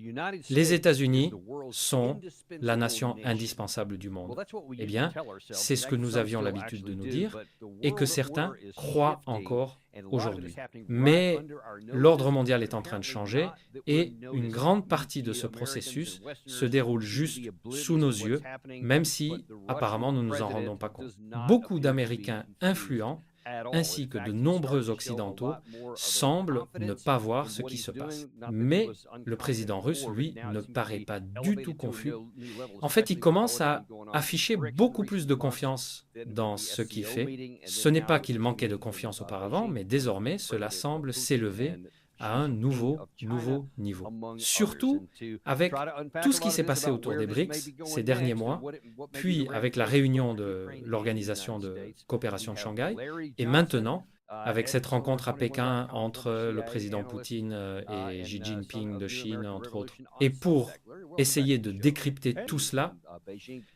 Les États-Unis sont la nation indispensable du monde. Eh bien, c'est ce que nous avions l'habitude de nous dire et que certains croient encore aujourd'hui. Mais l'ordre mondial est en train de changer et une grande partie de ce processus se déroule juste sous nos yeux, même si apparemment nous ne nous en rendons pas compte. Beaucoup d'Américains influents ainsi que de nombreux Occidentaux semblent ne pas voir ce qui se passe. Mais le président russe, lui, ne paraît pas du tout confus. En fait, il commence à afficher beaucoup plus de confiance dans ce qu'il fait. Ce n'est pas qu'il manquait de confiance auparavant, mais désormais, cela semble s'élever à un nouveau niveau. Surtout avec tout ce qui s'est passé autour des BRICS ces derniers mois, puis avec la réunion de l'Organisation de coopération de Shanghai, et maintenant avec cette rencontre à Pékin entre le président Poutine et Xi Jinping de Chine, entre autres. Et pour essayer de décrypter tout cela,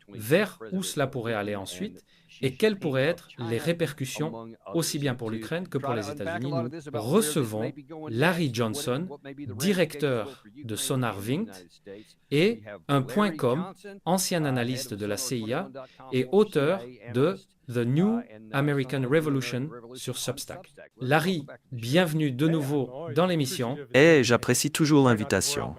vers où cela pourrait aller ensuite, et quelles pourraient être les répercussions, aussi bien pour l'Ukraine que pour les États-Unis. Nous recevons Larry Johnson, directeur de Sonar Vinct, et un point .com, ancien analyste de la CIA et auteur de The New American Revolution sur Substack. Larry, bienvenue de nouveau dans l'émission. Et j'apprécie toujours l'invitation.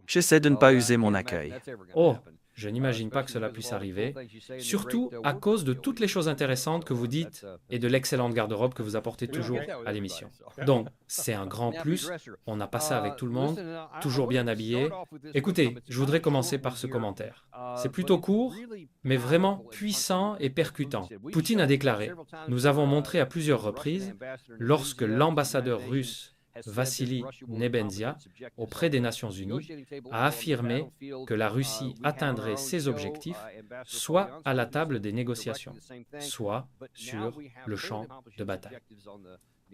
J'essaie de ne pas user mon accueil. Oh, je n'imagine pas que cela puisse arriver, surtout à cause de toutes les choses intéressantes que vous dites et de l'excellente garde-robe que vous apportez toujours à l'émission. Donc, c'est un grand plus, on n'a pas ça avec tout le monde, toujours bien habillé. Écoutez, je voudrais commencer par ce commentaire. C'est plutôt court, mais vraiment puissant et percutant. Poutine a déclaré « Nous avons montré à plusieurs reprises, lorsque l'ambassadeur russe Vassili Nebenzia, auprès des Nations Unies, a affirmé que la Russie atteindrait ses objectifs soit à la table des négociations, soit sur le champ de bataille.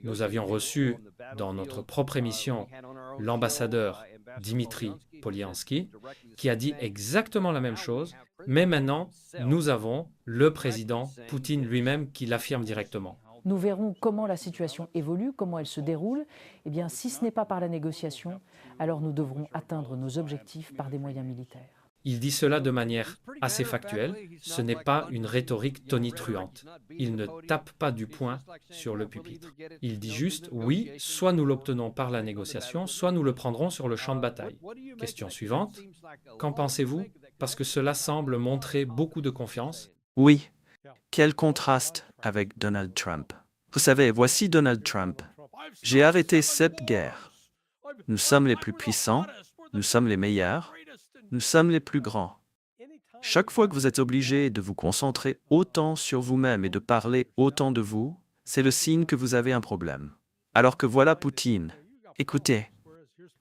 Nous avions reçu dans notre propre émission l'ambassadeur Dimitri Polyansky, qui a dit exactement la même chose, mais maintenant nous avons le président Poutine lui-même qui l'affirme directement. Nous verrons comment la situation évolue, comment elle se déroule. Eh bien, si ce n'est pas par la négociation, alors nous devrons atteindre nos objectifs par des moyens militaires. Il dit cela de manière assez factuelle, ce n'est pas une rhétorique tonitruante. Il ne tape pas du poing sur le pupitre. Il dit juste, oui, soit nous l'obtenons par la négociation, soit nous le prendrons sur le champ de bataille. Question suivante, qu'en pensez-vous? Parce que cela semble montrer beaucoup de confiance. Oui, quel contraste avec Donald Trump. Vous savez, voici Donald Trump. J'ai arrêté cette guerre. Nous sommes les plus puissants, nous sommes les meilleurs, nous sommes les plus grands. Chaque fois que vous êtes obligé de vous concentrer autant sur vous-même et de parler autant de vous, c'est le signe que vous avez un problème. Alors que voilà Poutine. Écoutez,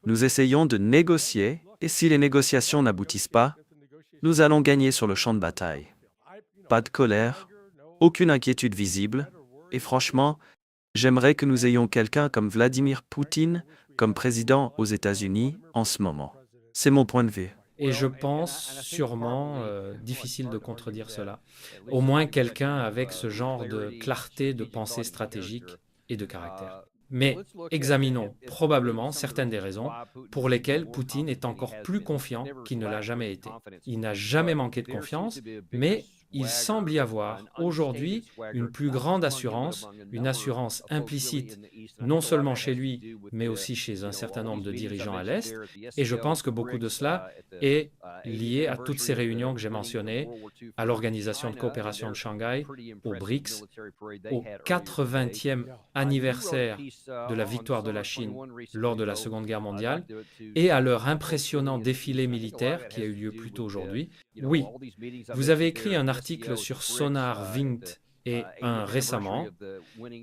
nous essayons de négocier, et si les négociations n'aboutissent pas, nous allons gagner sur le champ de bataille. Pas de colère, aucune inquiétude visible, et franchement, j'aimerais que nous ayons quelqu'un comme Vladimir Poutine comme président aux États-Unis en ce moment. C'est mon point de vue. Et je pense sûrement, difficile de contredire cela, au moins quelqu'un avec ce genre de clarté de pensée stratégique et de caractère. Mais examinons probablement certaines des raisons pour lesquelles Poutine est encore plus confiant qu'il ne l'a jamais été. Il n'a jamais manqué de confiance, mais il semble y avoir aujourd'hui une plus grande assurance, une assurance implicite, non seulement chez lui, mais aussi chez un certain nombre de dirigeants à l'Est. Et je pense que beaucoup de cela est lié à toutes ces réunions que j'ai mentionnées, à l'Organisation de coopération de Shanghai, aux BRICS, au 80e anniversaire de la victoire de la Chine lors de la Seconde Guerre mondiale et à leur impressionnant défilé militaire qui a eu lieu plus tôt aujourd'hui. Oui, vous avez écrit un article sur Sonar Vinct et un récemment.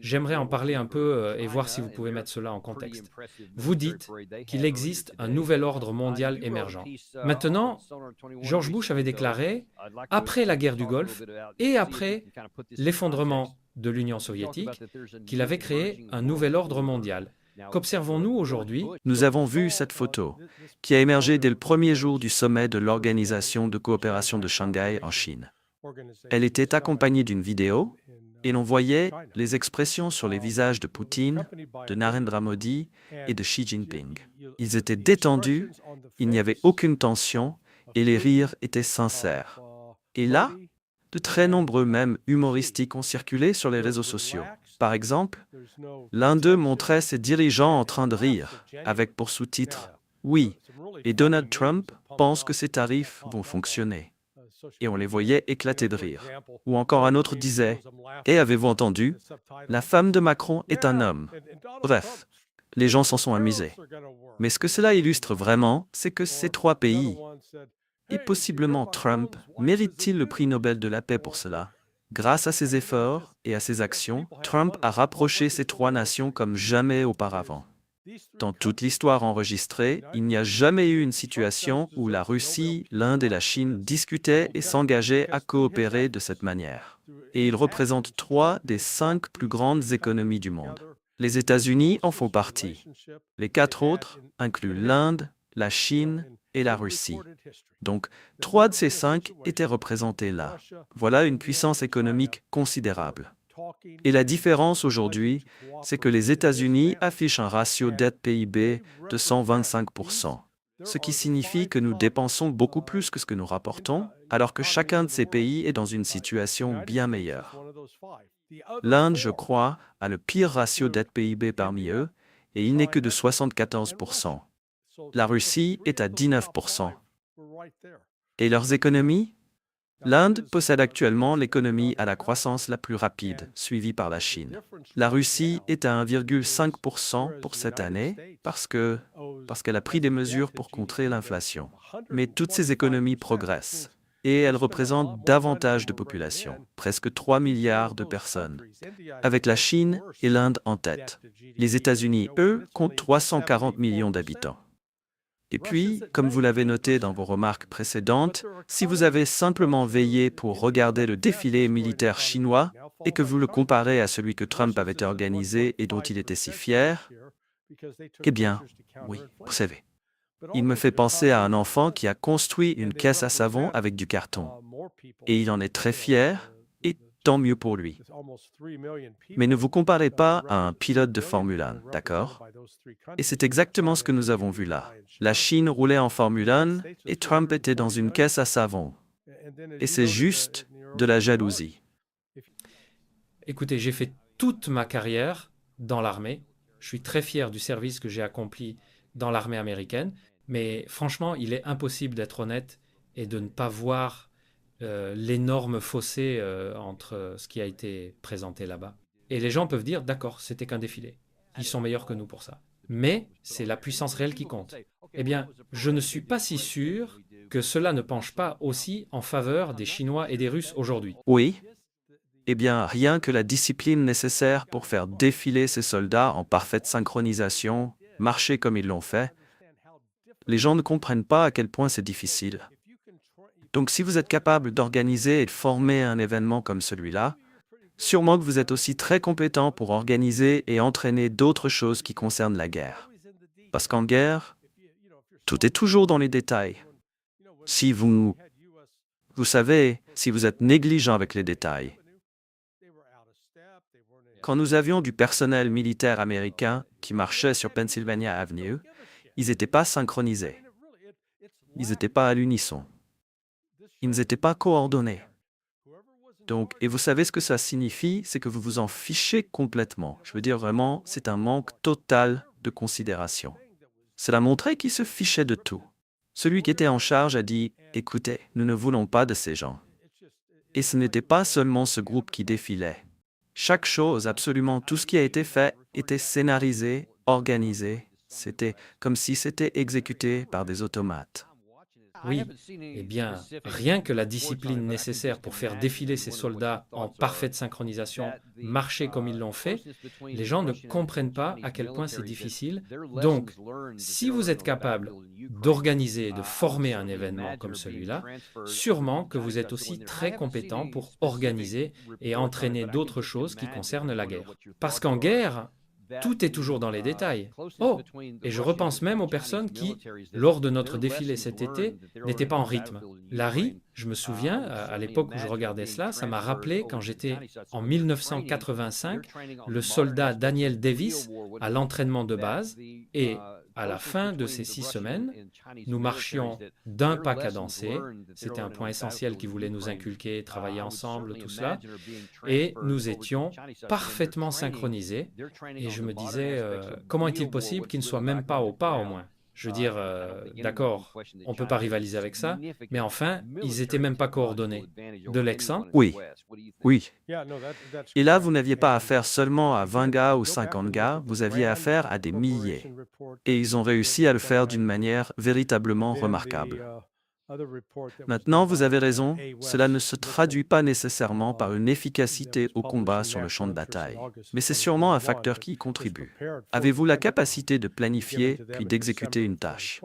J'aimerais en parler un peu et voir si vous pouvez mettre cela en contexte. Vous dites qu'il existe un nouvel ordre mondial émergent. Maintenant, George Bush avait déclaré, après la guerre du Golfe et après l'effondrement de l'Union soviétique, qu'il avait créé un nouvel ordre mondial. Qu'observons-nous aujourd'hui? Nous avons vu cette photo, qui a émergé dès le premier jour du sommet de l'Organisation de coopération de Shanghai en Chine. Elle était accompagnée d'une vidéo, Et l'on voyait les expressions sur les visages de Poutine, de Narendra Modi et de Xi Jinping. Ils étaient détendus, il n'y avait aucune tension et les rires étaient sincères. Et là, de très nombreux mèmes humoristiques ont circulé sur les réseaux sociaux. Par exemple, l'un d'eux montrait ses dirigeants en train de rire, avec pour sous-titre « Oui, et Donald Trump pense que ces tarifs vont fonctionner ». Et on les voyait éclater de rire. Ou encore un autre disait « Et avez-vous entendu? La femme de Macron est un homme ». Bref, les gens s'en sont amusés. Mais ce que cela illustre vraiment, c'est que ces trois pays, et possiblement Trump, mérite-t-il le prix Nobel de la paix pour cela? Grâce à ses efforts et à ses actions, Trump a rapproché ces trois nations comme jamais auparavant. Dans toute l'histoire enregistrée, il n'y a jamais eu une situation où la Russie, l'Inde et la Chine discutaient et s'engageaient à coopérer de cette manière. Et ils représentent 3 des 5 plus grandes économies du monde. Les États-Unis en font partie. Les 4 autres incluent l'Inde, la Chine et la Russie. Donc, 3 de ces 5 étaient représentés là. Voilà une puissance économique considérable. Et la différence aujourd'hui, c'est que les États-Unis affichent un ratio dette-PIB de 125%, ce qui signifie que nous dépensons beaucoup plus que ce que nous rapportons, alors que chacun de ces pays est dans une situation bien meilleure. L'Inde, je crois, a le pire ratio dette-PIB parmi eux, et il n'est que de 74%. La Russie est à 19%. Et leurs économies? L'Inde possède actuellement l'économie à la croissance la plus rapide, suivie par la Chine. La Russie est à 1,5% pour cette année parce qu'elle a pris des mesures pour contrer l'inflation. Mais toutes ces économies progressent et elles représentent davantage de population, presque 3 milliards de personnes, avec la Chine et l'Inde en tête. Les États-Unis, eux, comptent 340 millions d'habitants. Et puis, comme vous l'avez noté dans vos remarques précédentes, si vous avez simplement veillé pour regarder le défilé militaire chinois et que vous le comparez à celui que Trump avait organisé et dont il était si fier, eh bien, oui, vous savez, il me fait penser à un enfant qui a construit une caisse à savon avec du carton. Et il en est très fier, et tant mieux pour lui. Mais ne vous comparez pas à un pilote de Formule 1, d'accord? Et c'est exactement ce que nous avons vu là. La Chine roulait en Formule 1 et Trump était dans une caisse à savon. Et c'est juste de la jalousie. Écoutez, j'ai fait toute ma carrière dans l'armée. Je suis très fier du service que j'ai accompli dans l'armée américaine. Mais franchement, il est impossible d'être honnête et de ne pas voir l'énorme fossé entre ce qui a été présenté là-bas. Et les gens peuvent dire, d'accord, c'était qu'un défilé. Ils sont meilleurs que nous pour ça. Mais c'est la puissance réelle qui compte. Eh bien, je ne suis pas si sûr que cela ne penche pas aussi en faveur des Chinois et des Russes aujourd'hui. Oui. Eh bien, rien que la discipline nécessaire pour faire défiler ces soldats en parfaite synchronisation, marcher comme ils l'ont fait, les gens ne comprennent pas à quel point c'est difficile. Donc si vous êtes capable d'organiser et de former un événement comme celui-là, sûrement que vous êtes aussi très compétent pour organiser et entraîner d'autres choses qui concernent la guerre. Parce qu'en guerre, tout est toujours dans les détails. Si vous savez, si vous êtes négligent avec les détails. Quand nous avions du personnel militaire américain qui marchait sur Pennsylvania Avenue, ils n'étaient pas synchronisés. Ils n'étaient pas à l'unisson. Ils n'étaient pas coordonnés. Donc, et vous savez ce que ça signifie, c'est que vous vous en fichez complètement. Je veux dire vraiment, c'est un manque total de considération. Cela montrait qu'il se fichait de tout. Celui qui était en charge a dit, écoutez, nous ne voulons pas de ces gens. Et ce n'était pas seulement ce groupe qui défilait. Chaque chose, absolument tout ce qui a été fait, était scénarisé, organisé. C'était comme si c'était exécuté par des automates. Oui, eh bien, rien que la discipline nécessaire pour faire défiler ces soldats en parfaite synchronisation, marcher comme ils l'ont fait, les gens ne comprennent pas à quel point c'est difficile. Donc, si vous êtes capable d'organiser et de former un événement comme celui-là, sûrement que vous êtes aussi très compétent pour organiser et entraîner d'autres choses qui concernent la guerre. Parce qu'en guerre, tout est toujours dans les détails. Oh, et je repense même aux personnes qui, lors de notre défilé cet été, n'étaient pas en rythme. Larry, je me souviens, à l'époque où je regardais cela, ça m'a rappelé quand j'étais en 1985, le soldat Daniel Davis à l'entraînement de base, et à la fin de ces 6 semaines, nous marchions d'un pas cadencé. C'était un point essentiel qui voulait nous inculquer, travailler ensemble, tout cela. Et nous étions parfaitement synchronisés. Et je me disais, comment est-il possible qu'ils ne soient même pas au pas au moins? Je veux dire, d'accord, on ne peut pas rivaliser avec ça, mais enfin, ils n'étaient même pas coordonnés. De l'exemple, Oui, oui. Et là, vous n'aviez pas affaire seulement à 20 gars ou 50 gars, vous aviez affaire à des milliers. Et ils ont réussi à le faire d'une manière véritablement remarquable. Maintenant, vous avez raison, cela ne se traduit pas nécessairement par une efficacité au combat sur le champ de bataille, mais c'est sûrement un facteur qui y contribue. Avez-vous la capacité de planifier puis d'exécuter une tâche?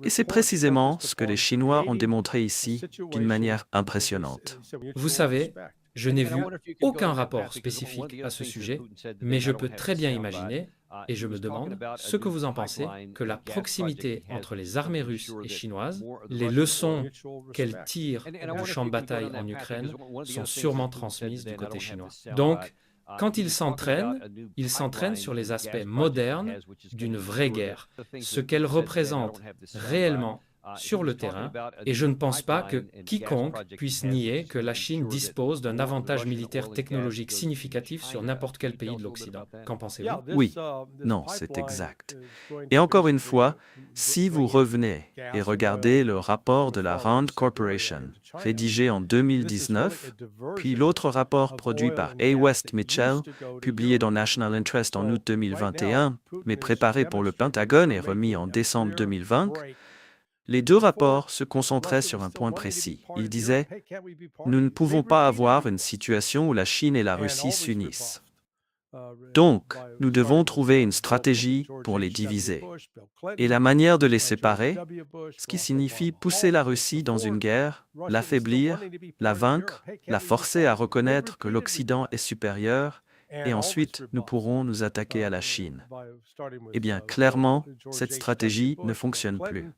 Et c'est précisément ce que les Chinois ont démontré ici d'une manière impressionnante. vous savez, je n'ai vu aucun rapport spécifique à ce sujet, mais je peux très bien imaginer, et je me demande ce que vous en pensez, que la proximité entre les armées russes et chinoises, les leçons qu'elles tirent du champ de bataille en Ukraine sont sûrement transmises du côté chinois. Donc, quand ils s'entraînent sur les aspects modernes d'une vraie guerre, ce qu'elle représente réellement sur le terrain, et je ne pense pas que quiconque puisse nier que la Chine dispose d'un avantage militaire technologique significatif sur n'importe quel pays de l'Occident. Qu'en pensez-vous? Oui, non, c'est exact. Et encore une fois, si vous revenez et regardez le rapport de la Rand Corporation, rédigé en 2019, puis l'autre rapport produit par A. West Mitchell, publié dans National Interest en août 2021, mais préparé pour le Pentagone et remis en décembre 2020, les deux rapports se concentraient sur un point précis. Ils disaient « Nous ne pouvons pas avoir une situation où la Chine et la Russie s'unissent. Donc, nous devons trouver une stratégie pour les diviser. Et la manière de les séparer, ce qui signifie pousser la Russie dans une guerre, l'affaiblir, la vaincre, la forcer à reconnaître que l'Occident est supérieur, et ensuite nous pourrons nous attaquer à la Chine. » Eh bien, clairement, cette stratégie ne fonctionne plus.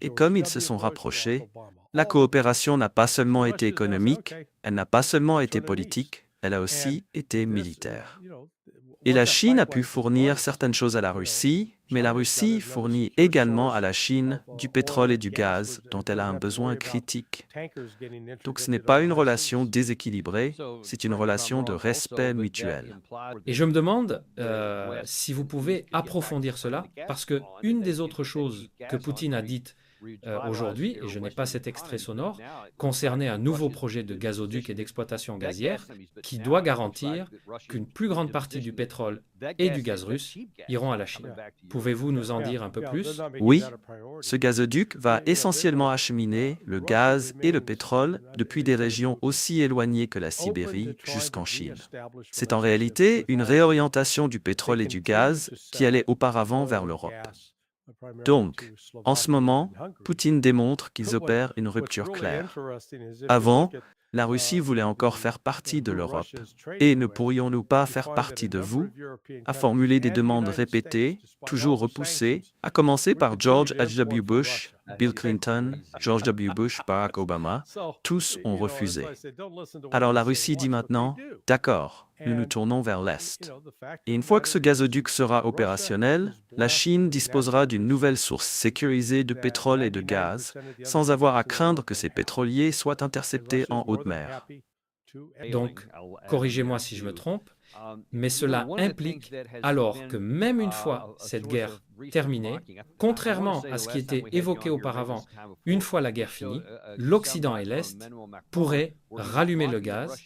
Et comme ils se sont rapprochés, la coopération n'a pas seulement été économique, elle n'a pas seulement été politique, elle a aussi été militaire. Et la Chine a pu fournir certaines choses à la Russie, mais la Russie fournit également à la Chine du pétrole et du gaz dont elle a un besoin critique. Donc ce n'est pas une relation déséquilibrée, c'est une relation de respect mutuel. Et je me demande si vous pouvez approfondir cela, parce que une des autres choses que Poutine a dites aujourd'hui, et je n'ai pas cet extrait sonore, concernait un nouveau projet de gazoduc et d'exploitation gazière qui doit garantir qu'une plus grande partie du pétrole et du gaz russe iront à la Chine. Pouvez-vous nous en dire un peu plus? Oui, ce gazoduc va essentiellement acheminer le gaz et le pétrole depuis des régions aussi éloignées que la Sibérie jusqu'en Chine. C'est en réalité une réorientation du pétrole et du gaz qui allait auparavant vers l'Europe. Donc, en ce moment, Poutine démontre qu'ils opèrent une rupture claire. Avant, la Russie voulait encore faire partie de l'Europe. Et ne pourrions-nous pas faire partie de vous? A formulé des demandes répétées, toujours repoussées, à commencer par George H.W. Bush, Bill Clinton, George W. Bush, Barack Obama. Tous ont refusé. Alors la Russie dit maintenant, d'accord, nous nous tournons vers l'Est. Et une fois que ce gazoduc sera opérationnel, la Chine disposera d'une nouvelle source sécurisée de pétrole et de gaz, sans avoir à craindre que ces pétroliers soient interceptés en haute mer. Donc, corrigez-moi si je me trompe, mais cela implique alors que même une fois cette guerre terminée, contrairement à ce qui était évoqué auparavant, une fois la guerre finie, l'Occident et l'Est pourraient rallumer le gaz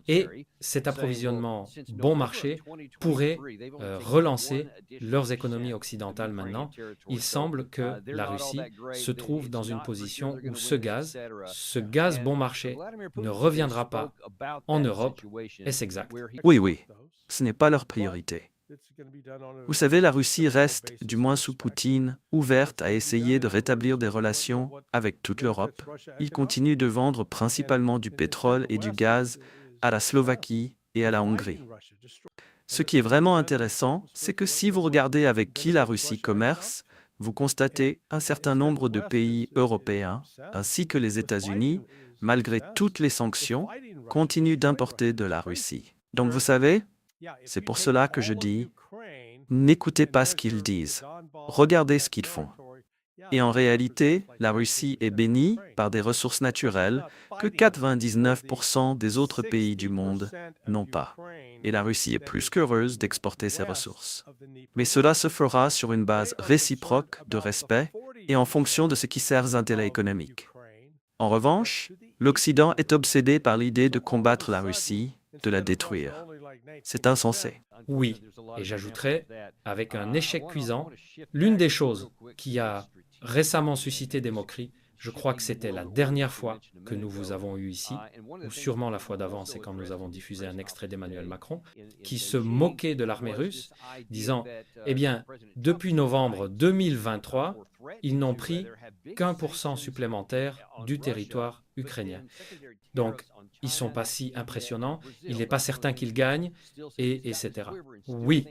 et cet approvisionnement bon marché pourrait relancer leurs économies occidentales maintenant. Il semble que la Russie se trouve dans une position où ce gaz bon marché ne reviendra pas en Europe. Est-ce exact? Oui, ce n'est pas leur priorité. Vous savez, la Russie reste, du moins sous Poutine, ouverte à essayer de rétablir des relations avec toute l'Europe. Il continue de vendre principalement du pétrole et du gaz à la Slovaquie et à la Hongrie. Ce qui est vraiment intéressant, c'est que si vous regardez avec qui la Russie commerce, vous constatez un certain nombre de pays européens, ainsi que les États-Unis, malgré toutes les sanctions, continuent d'importer de la Russie. Donc vous savez, c'est pour cela que je dis, n'écoutez pas ce qu'ils disent, regardez ce qu'ils font. Et en réalité, la Russie est bénie par des ressources naturelles que 99% des autres pays du monde n'ont pas. Et la Russie est plus qu'heureuse d'exporter ses ressources. Mais cela se fera sur une base réciproque de respect et en fonction de ce qui sert aux intérêts économiques. En revanche, l'Occident est obsédé par l'idée de combattre la Russie, de la détruire. C'est insensé. Oui, et j'ajouterais, avec un échec cuisant, l'une des choses qui a récemment suscité des moqueries, je crois que c'était la dernière fois que nous vous avons eu ici, ou sûrement la fois d'avant, c'est quand nous avons diffusé un extrait d'Emmanuel Macron, qui se moquait de l'armée russe, disant « Eh bien, depuis novembre 2023, ils n'ont pris qu'1% supplémentaire du territoire ukrainien. Donc, ils ne sont pas si impressionnants, il n'est pas certain qu'ils gagnent, etc. » Oui.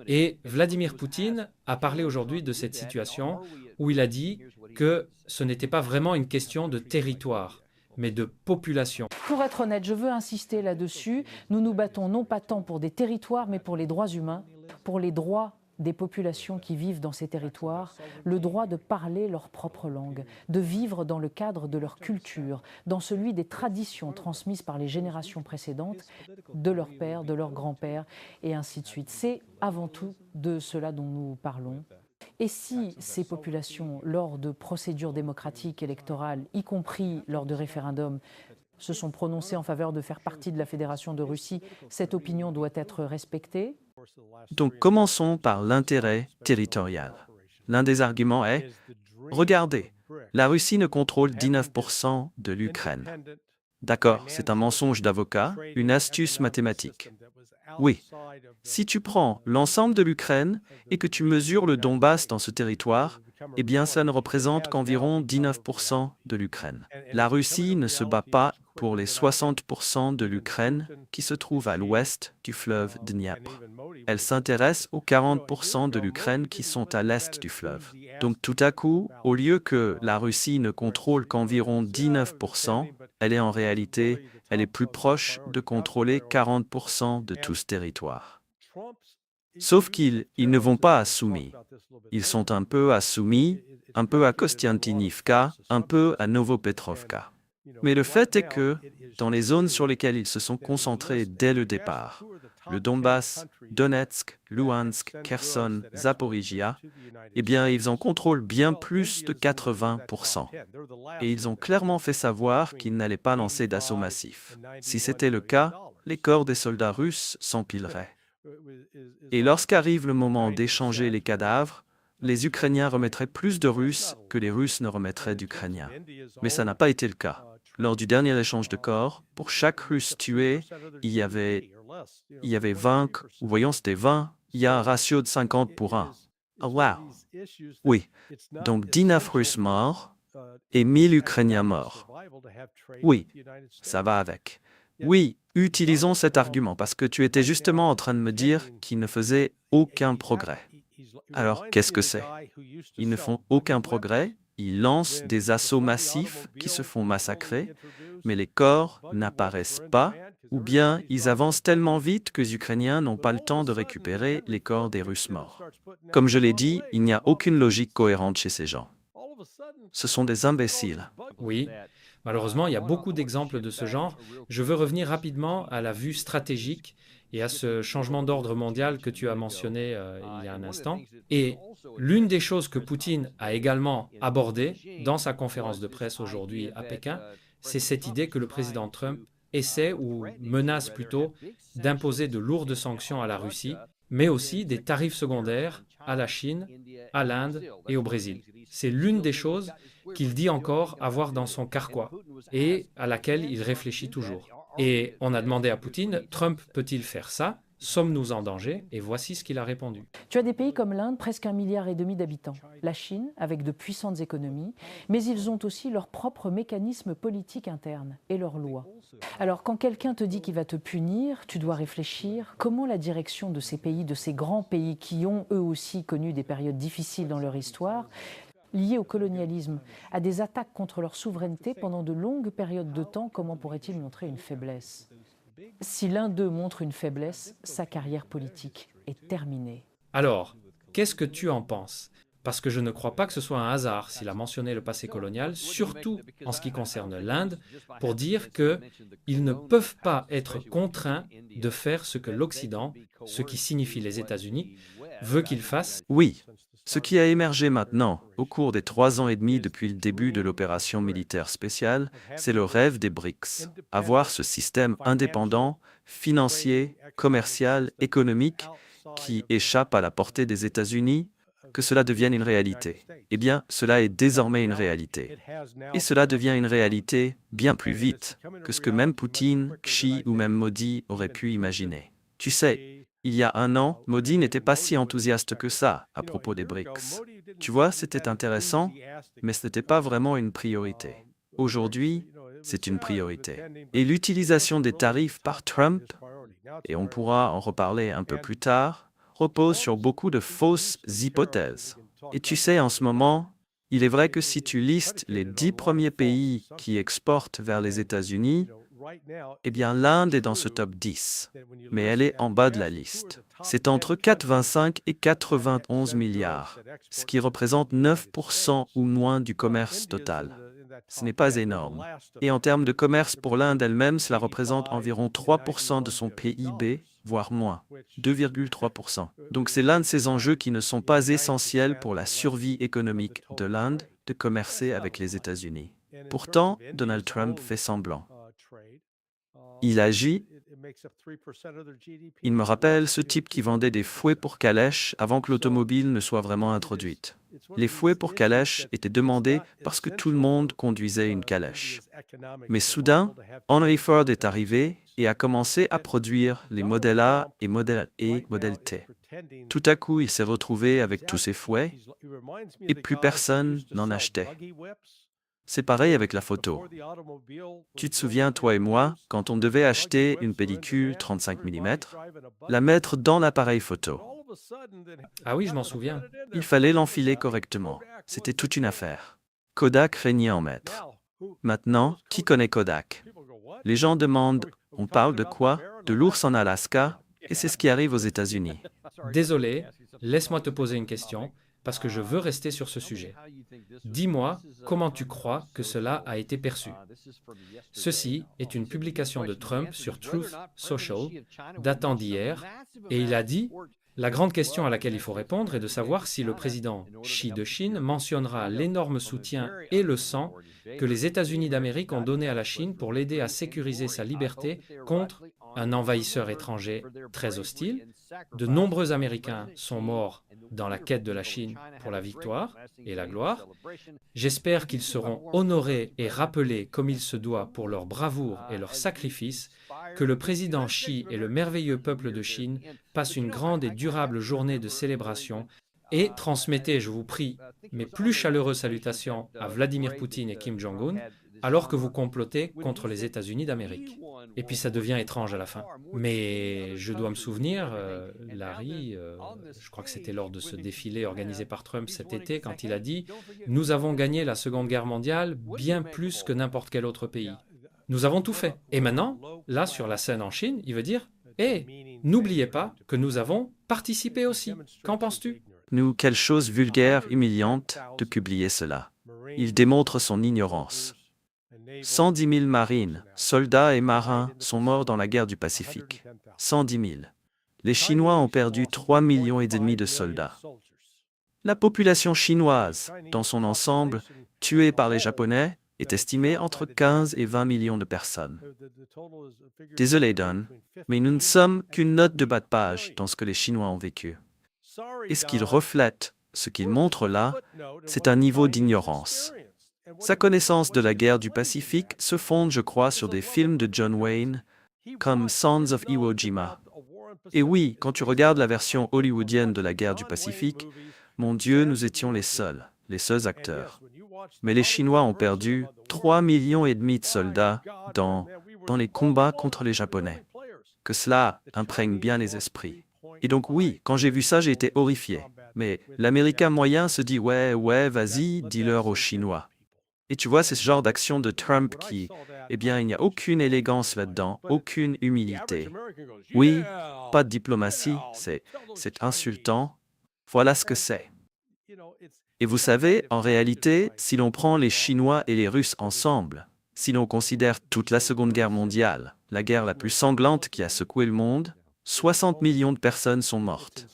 Et Vladimir Poutine a parlé aujourd'hui de cette situation où il a dit que ce n'était pas vraiment une question de territoire, mais de population. Pour être honnête, je veux insister là-dessus. Nous nous battons non pas tant pour des territoires, mais pour les droits humains, pour les droits des populations qui vivent dans ces territoires, le droit de parler leur propre langue, de vivre dans le cadre de leur culture, dans celui des traditions transmises par les générations précédentes, de leurs pères, de leurs grands-pères, et ainsi de suite. C'est avant tout de cela dont nous parlons. Et si ces populations, lors de procédures démocratiques électorales, y compris lors de référendums, se sont prononcées en faveur de faire partie de la Fédération de Russie, cette opinion doit être respectée. Donc commençons par l'intérêt territorial. L'un des arguments est, regardez, la Russie ne contrôle 19% de l'Ukraine. D'accord, c'est un mensonge d'avocat, une astuce mathématique. Oui, si tu prends l'ensemble de l'Ukraine et que tu mesures le Donbass dans ce territoire, eh bien ça ne représente qu'environ 19% de l'Ukraine. La Russie ne se bat pas pour les 60% de l'Ukraine qui se trouvent à l'ouest du fleuve Dniepr. Elle s'intéresse aux 40% de l'Ukraine qui sont à l'est du fleuve. Donc tout à coup, au lieu que la Russie ne contrôle qu'environ 19%, elle est plus proche de contrôler 40% de tout ce territoire. Sauf qu'ils ne vont pas à Soumy. Ils sont un peu à Soumy, un peu à Kostiantynivka, un peu à Novopetrovka. Mais le fait est que, dans les zones sur lesquelles ils se sont concentrés dès le départ, le Donbass, Donetsk, Luhansk, Kherson, Zaporizhia, eh bien, ils en contrôlent bien plus de 80%. Et ils ont clairement fait savoir qu'ils n'allaient pas lancer d'assaut massif. Si c'était le cas, les corps des soldats russes s'empileraient. Et lorsqu'arrive le moment d'échanger les cadavres, les Ukrainiens remettraient plus de Russes que les Russes ne remettraient d'Ukrainiens. Mais ça n'a pas été le cas. Lors du dernier échange de corps, pour chaque Russe tué, il y avait 20, ou voyons, c'était 20, il y a un ratio de 50 pour 1. Oh wow! Oui, donc 19 Russes morts et 1000 Ukrainiens morts. Oui, ça va avec. Oui, utilisons cet argument parce que tu étais justement en train de me dire qu'ils ne faisaient aucun progrès. Alors, qu'est-ce que c'est? Ils ne font aucun progrès, ils lancent des assauts massifs qui se font massacrer, mais les corps n'apparaissent pas, ou bien ils avancent tellement vite que les Ukrainiens n'ont pas le temps de récupérer les corps des Russes morts. Comme je l'ai dit, il n'y a aucune logique cohérente chez ces gens. Ce sont des imbéciles. Oui, malheureusement, il y a beaucoup d'exemples de ce genre. Je veux revenir rapidement à la vue stratégique et à ce changement d'ordre mondial que tu as mentionné il y a un instant. Et l'une des choses que Poutine a également abordées dans sa conférence de presse aujourd'hui à Pékin, c'est cette idée que le président Trump essaie, ou menace plutôt, d'imposer de lourdes sanctions à la Russie, mais aussi des tarifs secondaires à la Chine, à l'Inde et au Brésil. C'est l'une des choses qu'il dit encore avoir dans son carquois et à laquelle il réfléchit toujours. Et on a demandé à Poutine, Trump peut-il faire ça? sommes-nous en danger? Et voici ce qu'il a répondu. Tu as des pays comme l'Inde, presque 1,5 milliard d'habitants, la Chine, avec de puissantes économies, mais ils ont aussi leurs propres mécanismes politiques internes et leurs lois. Alors quand quelqu'un te dit qu'il va te punir, tu dois réfléchir comment la direction de ces pays, de ces grands pays qui ont eux aussi connu des périodes difficiles dans leur histoire, liées au colonialisme, à des attaques contre leur souveraineté pendant de longues périodes de temps, comment pourrait-il montrer une faiblesse? Si l'un d'eux montre une faiblesse, sa carrière politique est terminée. Alors, qu'est-ce que tu en penses? Parce que je ne crois pas que ce soit un hasard s'il a mentionné le passé colonial, surtout en ce qui concerne l'Inde, pour dire qu'ils ne peuvent pas être contraints de faire ce que l'Occident, ce qui signifie les États-Unis, veut qu'ils fassent. Oui, ce qui a émergé maintenant, au cours des 3 ans et demi depuis le début de l'opération militaire spéciale, c'est le rêve des BRICS. Avoir ce système indépendant, financier, commercial, économique, qui échappe à la portée des États-Unis, que cela devienne une réalité. Eh bien, cela est désormais une réalité. Et cela devient une réalité bien plus vite que ce que même Poutine, Xi ou même Modi auraient pu imaginer. Tu sais, il y a 1 an, Modi n'était pas si enthousiaste que ça à propos des BRICS. Tu vois, c'était intéressant, mais ce n'était pas vraiment une priorité. Aujourd'hui, c'est une priorité. Et l'utilisation des tarifs par Trump, et on pourra en reparler un peu plus tard, repose sur beaucoup de fausses hypothèses. Et tu sais, en ce moment, il est vrai que si tu listes les 10 premiers pays qui exportent vers les États-Unis, eh bien l'Inde est dans ce top 10, mais elle est en bas de la liste. C'est entre 85 et 91 milliards, ce qui représente 9% ou moins du commerce total. Ce n'est pas énorme. Et en termes de commerce pour l'Inde elle-même, cela représente environ 3% de son PIB, voire moins, 2,3%. Donc c'est l'un de ces enjeux qui ne sont pas essentiels pour la survie économique de l'Inde de commercer avec les États-Unis. Pourtant, Donald Trump fait semblant. Il agit. Il me rappelle ce type qui vendait des fouets pour calèches avant que l'automobile ne soit vraiment introduite. Les fouets pour calèches étaient demandés parce que tout le monde conduisait une calèche. Mais soudain, Henry Ford est arrivé et a commencé à produire les modèles A et modèle T. Tout à coup, il s'est retrouvé avec tous ces fouets et plus personne n'en achetait. C'est pareil avec la photo. Tu te souviens, toi et moi, quand on devait acheter une pellicule 35 mm, la mettre dans l'appareil photo. Ah oui, je m'en souviens. Il fallait l'enfiler correctement. C'était toute une affaire. Kodak craignait en mettre. Maintenant, qui connaît Kodak? Les gens demandent, on parle de quoi? De l'ours en Alaska? Et c'est ce qui arrive aux États-Unis. Désolé, laisse-moi te poser une question, parce que je veux rester sur ce sujet. Dis-moi comment tu crois que cela a été perçu. Ceci est une publication de Trump sur Truth Social, datant d'hier, et il a dit « La grande question à laquelle il faut répondre est de savoir si le président Xi de Chine mentionnera l'énorme soutien et le sang que les États-Unis d'Amérique ont donné à la Chine pour l'aider à sécuriser sa liberté contre un envahisseur étranger très hostile. De nombreux Américains sont morts dans la quête de la Chine pour la victoire et la gloire. J'espère qu'ils seront honorés et rappelés comme il se doit pour leur bravoure et leur sacrifice, que le président Xi et le merveilleux peuple de Chine passent une grande et durable journée de célébration et transmettez, je vous prie, mes plus chaleureuses salutations à Vladimir Poutine et Kim Jong-un, alors que vous complotez contre les États-Unis d'Amérique. » Et puis ça devient étrange à la fin. Mais je dois me souvenir, Larry, je crois que c'était lors de ce défilé organisé par Trump cet été, quand il a dit « Nous avons gagné la Seconde Guerre mondiale bien plus que n'importe quel autre pays. Nous avons tout fait. » Et maintenant, là, sur la scène en Chine, il veut dire « Hé, n'oubliez pas que nous avons participé aussi. Qu'en penses-tu » Nous, quelle chose vulgaire, humiliante de publier cela. Il démontre son ignorance. 110 000 marines, soldats et marins sont morts dans la guerre du Pacifique. 110 000. Les Chinois ont perdu 3,5 millions de soldats. La population chinoise, dans son ensemble, tuée par les Japonais, est estimée entre 15 et 20 millions de personnes. Désolé, Don, mais nous ne sommes qu'une note de bas de page dans ce que les Chinois ont vécu. Et ce qu'il reflète, ce qu'il montre là, c'est un niveau d'ignorance. Sa connaissance de la guerre du Pacifique se fonde, je crois, sur des films de John Wayne, comme Sons of Iwo Jima. Et oui, quand tu regardes la version hollywoodienne de la guerre du Pacifique, mon Dieu, nous étions les seuls acteurs. Mais les Chinois ont perdu 3,5 millions de soldats dans les combats contre les Japonais. Que cela imprègne bien les esprits. Et donc oui, quand j'ai vu ça, j'ai été horrifié. Mais l'Américain moyen se dit « ouais, vas-y, dis-leur aux Chinois ». Et tu vois, c'est ce genre d'action de Trump qui, il n'y a aucune élégance là-dedans, aucune humilité. Oui, pas de diplomatie, c'est insultant. Voilà ce que c'est. Et vous savez, en réalité, si l'on prend les Chinois et les Russes ensemble, si l'on considère toute la Seconde Guerre mondiale, la guerre la plus sanglante qui a secoué le monde, 60 millions de personnes sont mortes.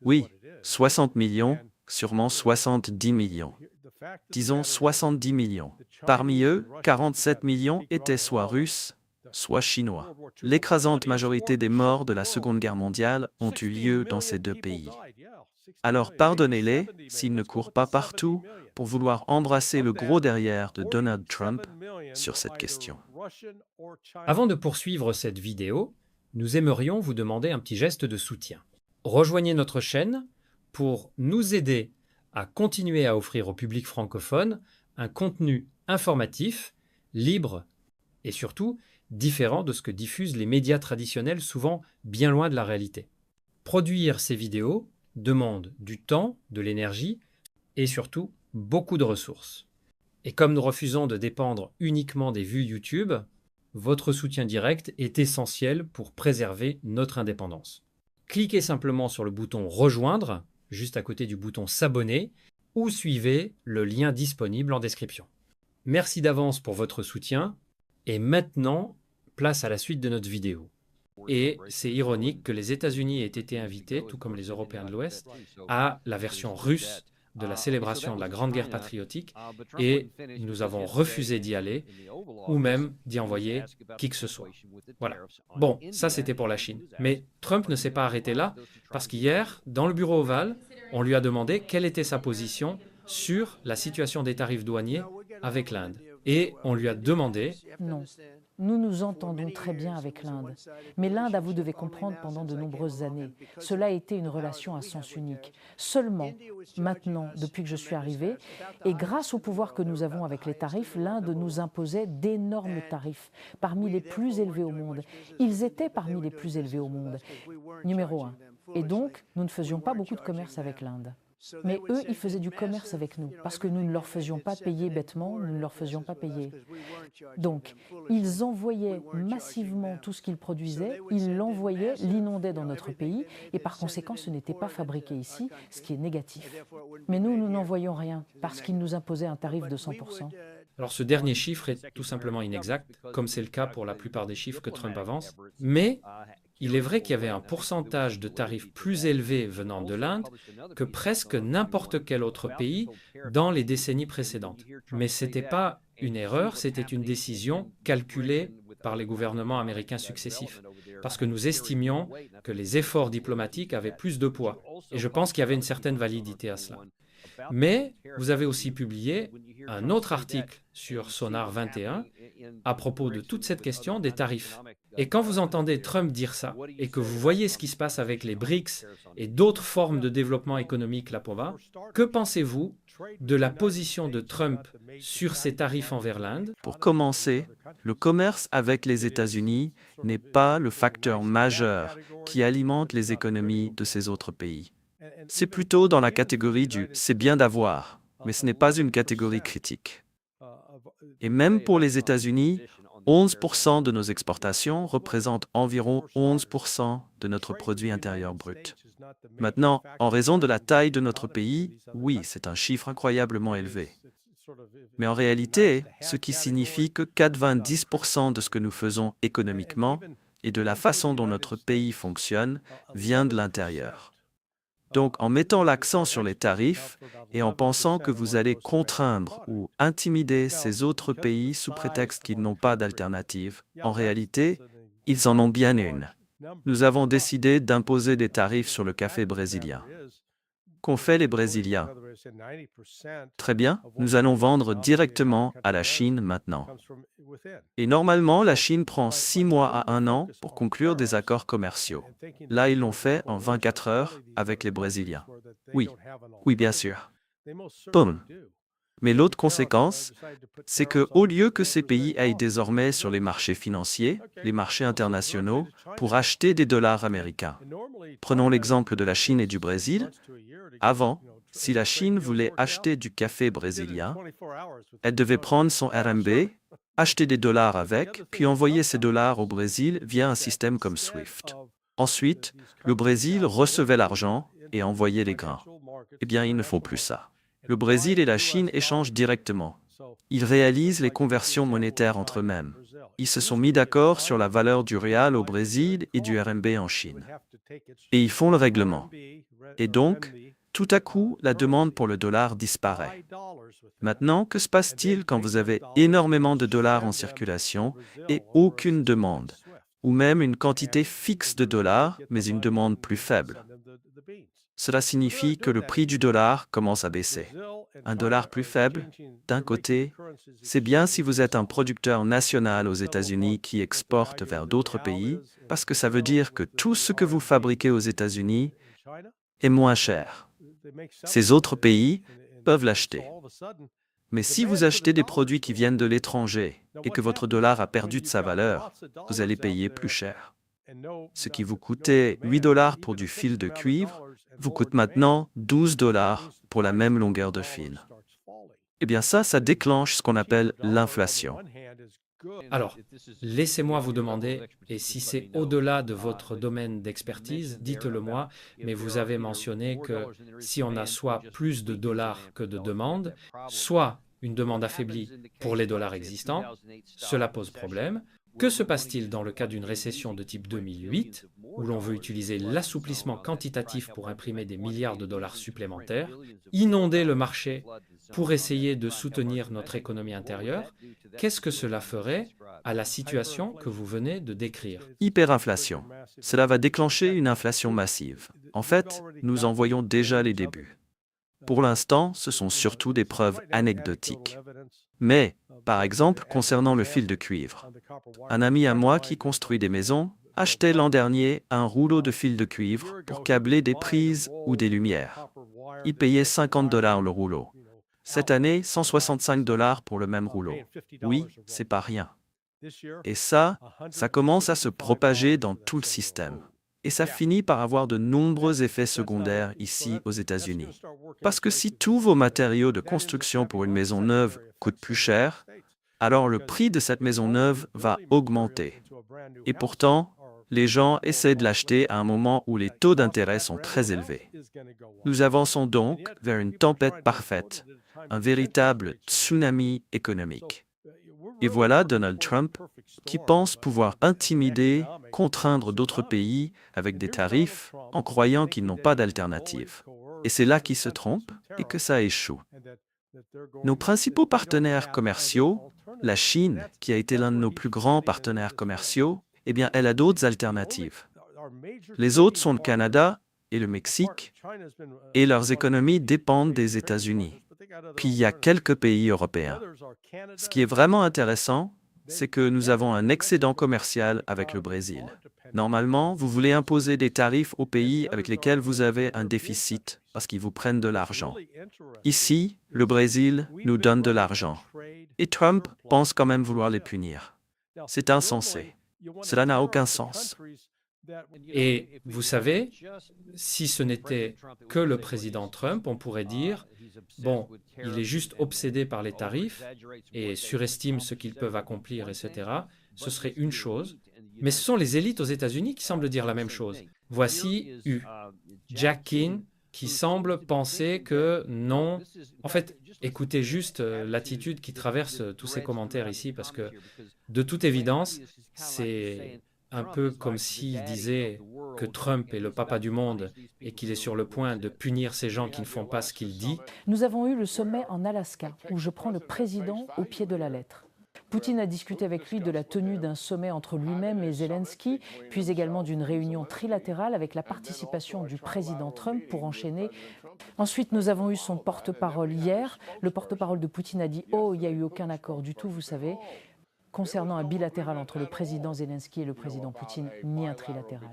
Oui, 60 millions, sûrement 70 millions. Disons 70 millions. Parmi eux, 47 millions étaient soit russes, soit chinois. L'écrasante majorité des morts de la Seconde Guerre mondiale ont eu lieu dans ces deux pays. Alors pardonnez-les s'ils ne courent pas partout pour vouloir embrasser le gros derrière de Donald Trump sur cette question. Avant de poursuivre cette vidéo, nous aimerions vous demander un petit geste de soutien. Rejoignez notre chaîne pour nous aider à continuer à offrir au public francophone un contenu informatif, libre et surtout différent de ce que diffusent les médias traditionnels, souvent bien loin de la réalité. Produire ces vidéos demande du temps, de l'énergie et surtout beaucoup de ressources. Et comme nous refusons de dépendre uniquement des vues YouTube, votre soutien direct est essentiel pour préserver notre indépendance. Cliquez simplement sur le bouton « Rejoindre » juste à côté du bouton « S'abonner » ou suivez le lien disponible en description. Merci d'avance pour votre soutien et maintenant, place à la suite de notre vidéo. Et c'est ironique que les États-Unis aient été invités, tout comme les Européens de l'Ouest, à la version russe de la célébration de la Grande Guerre patriotique et nous avons refusé d'y aller ou même d'y envoyer qui que ce soit. Voilà. Bon, ça c'était pour la Chine. Mais Trump ne s'est pas arrêté là parce qu'hier, dans le bureau ovale, on lui a demandé quelle était sa position sur la situation des tarifs douaniers avec l'Inde. Et on lui a demandé... Non. Nous nous entendons très bien avec l'Inde. Mais l'Inde, vous devez comprendre, pendant de nombreuses années, cela a été une relation à sens unique. Seulement, maintenant, depuis que je suis arrivé, et grâce au pouvoir que nous avons avec les tarifs, l'Inde nous imposait d'énormes tarifs, parmi les plus élevés au monde. Ils étaient parmi les plus élevés au monde, numéro 1. Et donc, nous ne faisions pas beaucoup de commerce avec l'Inde. Mais eux, ils faisaient du commerce avec nous, parce que nous ne leur faisions pas payer bêtement, nous ne leur faisions pas payer. Donc, ils envoyaient massivement tout ce qu'ils produisaient, ils l'envoyaient, l'inondaient dans notre pays, et par conséquent, ce n'était pas fabriqué ici, ce qui est négatif. Mais nous n'envoyions rien, parce qu'ils nous imposaient un tarif de 100%. Alors ce dernier chiffre est tout simplement inexact, comme c'est le cas pour la plupart des chiffres que Trump avance, mais il est vrai qu'il y avait un pourcentage de tarifs plus élevé venant de l'Inde que presque n'importe quel autre pays dans les décennies précédentes. Mais ce n'était pas une erreur, c'était une décision calculée par les gouvernements américains successifs, parce que nous estimions que les efforts diplomatiques avaient plus de poids, et je pense qu'il y avait une certaine validité à cela. Mais vous avez aussi publié un autre article sur Sonar 21 à propos de toute cette question des tarifs. Et quand vous entendez Trump dire ça, et que vous voyez ce qui se passe avec les BRICS et d'autres formes de développement économique là-bas, que pensez-vous de la position de Trump sur ces tarifs envers l'Inde? Pour commencer, le commerce avec les États-Unis n'est pas le facteur majeur qui alimente les économies de ces autres pays. C'est plutôt dans la catégorie du « c'est bien d'avoir », mais ce n'est pas une catégorie critique. Et même pour les États-Unis, 11% de nos exportations représentent environ 11% de notre produit intérieur brut. Maintenant, en raison de la taille de notre pays, oui, c'est un chiffre incroyablement élevé. Mais en réalité, ce qui signifie que 90% de ce que nous faisons économiquement et de la façon dont notre pays fonctionne vient de l'intérieur. Donc, en mettant l'accent sur les tarifs et en pensant que vous allez contraindre ou intimider ces autres pays sous prétexte qu'ils n'ont pas d'alternative, en réalité, ils en ont bien une. Nous avons décidé d'imposer des tarifs sur le café brésilien. qu'ont fait les Brésiliens. Très bien, nous allons vendre directement à la Chine maintenant. Et normalement, la Chine prend 6 mois à 1 an pour conclure des accords commerciaux. Là, ils l'ont fait en 24 heures avec les Brésiliens. Oui, oui, bien sûr. Boum. Mais l'autre conséquence, c'est que au lieu que ces pays aillent désormais sur les marchés financiers, les marchés internationaux, pour acheter des dollars américains. Prenons l'exemple de la Chine et du Brésil. Avant, si la Chine voulait acheter du café brésilien, elle devait prendre son RMB, acheter des dollars avec, puis envoyer ces dollars au Brésil via un système comme SWIFT. Ensuite, le Brésil recevait l'argent et envoyait les grains. Eh bien, il ne faut plus ça. Le Brésil et la Chine échangent directement. Ils réalisent les conversions monétaires entre eux-mêmes. Ils se sont mis d'accord sur la valeur du réal au Brésil et du RMB en Chine. Et ils font le règlement. Et donc, tout à coup, la demande pour le dollar disparaît. Maintenant, que se passe-t-il quand vous avez énormément de dollars en circulation et aucune demande, ou même une quantité fixe de dollars, mais une demande plus faible? Cela signifie que le prix du dollar commence à baisser. Un dollar plus faible, d'un côté, c'est bien si vous êtes un producteur national aux États-Unis qui exporte vers d'autres pays, parce que ça veut dire que tout ce que vous fabriquez aux États-Unis est moins cher. Ces autres pays peuvent l'acheter. Mais si vous achetez des produits qui viennent de l'étranger et que votre dollar a perdu de sa valeur, vous allez payer plus cher. Ce qui vous coûtait 8 dollars pour du fil de cuivre vous coûte maintenant 12 dollars pour la même longueur de fil. Eh bien ça déclenche ce qu'on appelle l'inflation. Alors, laissez-moi vous demander, et si c'est au-delà de votre domaine d'expertise, dites-le moi, mais vous avez mentionné que si on a soit plus de dollars que de demandes, soit une demande affaiblie pour les dollars existants, cela pose problème. Que se passe-t-il dans le cas d'une récession de type 2008, où l'on veut utiliser l'assouplissement quantitatif pour imprimer des milliards de dollars supplémentaires, inonder le marché pour essayer de soutenir notre économie intérieure? Qu'est-ce que cela ferait à la situation que vous venez de décrire? Hyperinflation. Cela va déclencher une inflation massive. En fait, nous en voyons déjà les débuts. Pour l'instant, ce sont surtout des preuves anecdotiques. Mais, par exemple, concernant le fil de cuivre, un ami à moi qui construit des maisons achetait l'an dernier un rouleau de fil de cuivre pour câbler des prises ou des lumières. Il payait 50 dollars le rouleau. Cette année, 165 dollars pour le même rouleau. Oui, c'est pas rien. Et ça commence à se propager dans tout le système. Et ça finit par avoir de nombreux effets secondaires ici aux États-Unis. Parce que si tous vos matériaux de construction pour une maison neuve coûtent plus cher, alors le prix de cette maison neuve va augmenter. Et pourtant, les gens essaient de l'acheter à un moment où les taux d'intérêt sont très élevés. Nous avançons donc vers une tempête parfaite, un véritable tsunami économique. Et voilà Donald Trump qui pense pouvoir intimider, contraindre d'autres pays avec des tarifs en croyant qu'ils n'ont pas d'alternative. Et c'est là qu'il se trompe et que ça échoue. Nos principaux partenaires commerciaux, la Chine, qui a été l'un de nos plus grands partenaires commerciaux, eh bien, elle a d'autres alternatives. Les autres sont le Canada et le Mexique, et leurs économies dépendent des États-Unis. Puis il y a quelques pays européens. Ce qui est vraiment intéressant, c'est que nous avons un excédent commercial avec le Brésil. Normalement, vous voulez imposer des tarifs aux pays avec lesquels vous avez un déficit parce qu'ils vous prennent de l'argent. Ici, le Brésil nous donne de l'argent. Et Trump pense quand même vouloir les punir. C'est insensé. Cela n'a aucun sens. Et vous savez, si ce n'était que le président Trump, on pourrait dire, bon, il est juste obsédé par les tarifs et surestime ce qu'ils peuvent accomplir, etc. Ce serait une chose. Mais ce sont les élites aux États-Unis qui semblent dire la même chose. Voici Jack Keane qui semble penser que non. En fait, écoutez juste l'attitude qui traverse tous ces commentaires ici, parce que de toute évidence, c'est un peu comme s'il disait que Trump est le papa du monde et qu'il est sur le point de punir ces gens qui ne font pas ce qu'il dit. Nous avons eu le sommet en Alaska, où je prends le président au pied de la lettre. Poutine a discuté avec lui de la tenue d'un sommet entre lui-même et Zelensky, puis également d'une réunion trilatérale avec la participation du président Trump pour enchaîner. Ensuite, nous avons eu son porte-parole hier. Le porte-parole de Poutine a dit « Oh, il n'y a eu aucun accord du tout, vous savez ». Concernant un bilatéral entre le président Zelensky et le président Poutine, ni un trilatéral.